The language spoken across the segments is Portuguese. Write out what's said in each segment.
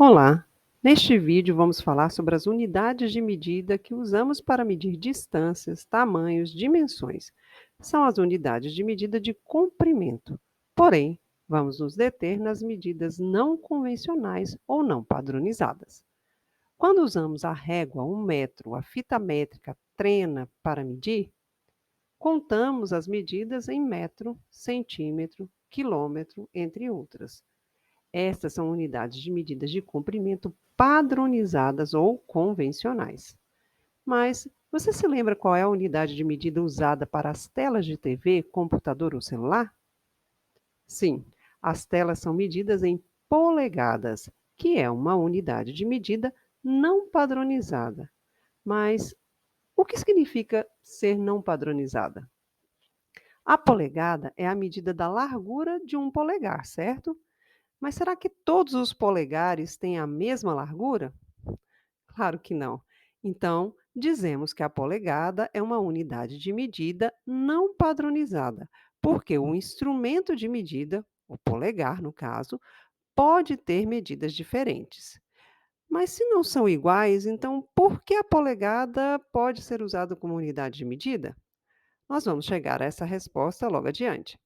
Olá! Neste vídeo vamos falar sobre as unidades de medida que usamos para medir distâncias, tamanhos, dimensões. São as unidades de medida de comprimento. Porém, vamos nos deter nas medidas não convencionais ou não padronizadas. Quando usamos a régua, um metro, a fita métrica, trena para medir, contamos as medidas em metro, centímetro, quilômetro, entre outras. Estas são unidades de medidas de comprimento padronizadas ou convencionais. Mas você se lembra qual é a unidade de medida usada para as telas de TV, computador ou celular? Sim, as telas são medidas em polegadas, que é uma unidade de medida não padronizada. Mas o que significa ser não padronizada? A polegada é a medida da largura de um polegar, certo? Mas será que todos os polegares têm a mesma largura? Claro que não. Então, dizemos que a polegada é uma unidade de medida não padronizada, porque o instrumento de medida, o polegar no caso, pode ter medidas diferentes. Mas se não são iguais, então por que a polegada pode ser usada como unidade de medida? Nós vamos chegar a essa resposta logo adiante.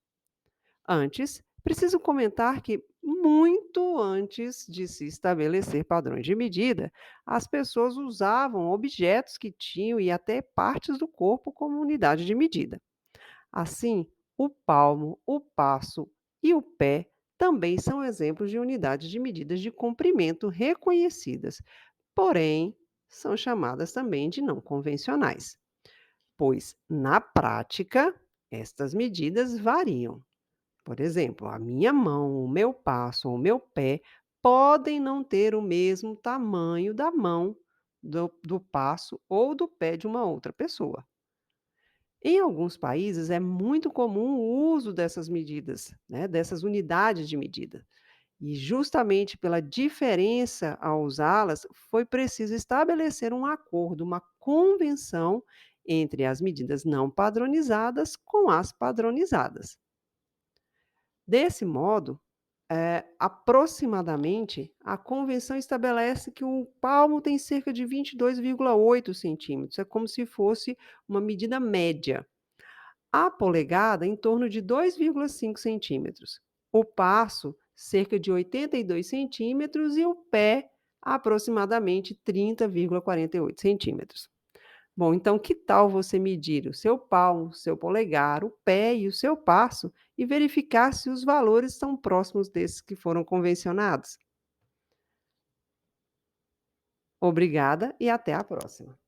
Antes, preciso comentar que, muito antes de se estabelecer padrões de medida, as pessoas usavam objetos que tinham e até partes do corpo como unidade de medida. Assim, o palmo, o passo e o pé também são exemplos de unidades de medidas de comprimento reconhecidas, porém, são chamadas também de não convencionais, pois, na prática, estas medidas variam. Por exemplo, a minha mão, o meu passo ou o meu pé podem não ter o mesmo tamanho da mão, do passo ou do pé de uma outra pessoa. Em alguns países é muito comum o uso dessas medidas, né, dessas unidades de medida. E justamente pela diferença ao usá-las, foi preciso estabelecer um acordo, uma convenção entre as medidas não padronizadas com as padronizadas. Desse modo, aproximadamente, a convenção estabelece que o palmo tem cerca de 22,8 centímetros, é como se fosse uma medida média. A polegada, em torno de 2,5 centímetros. O passo, cerca de 82 centímetros, e o pé, aproximadamente 30,48 centímetros. Bom, então que tal você medir o seu palmo, o seu polegar, o pé e o seu passo e verificar se os valores são próximos desses que foram convencionados? Obrigada e até a próxima.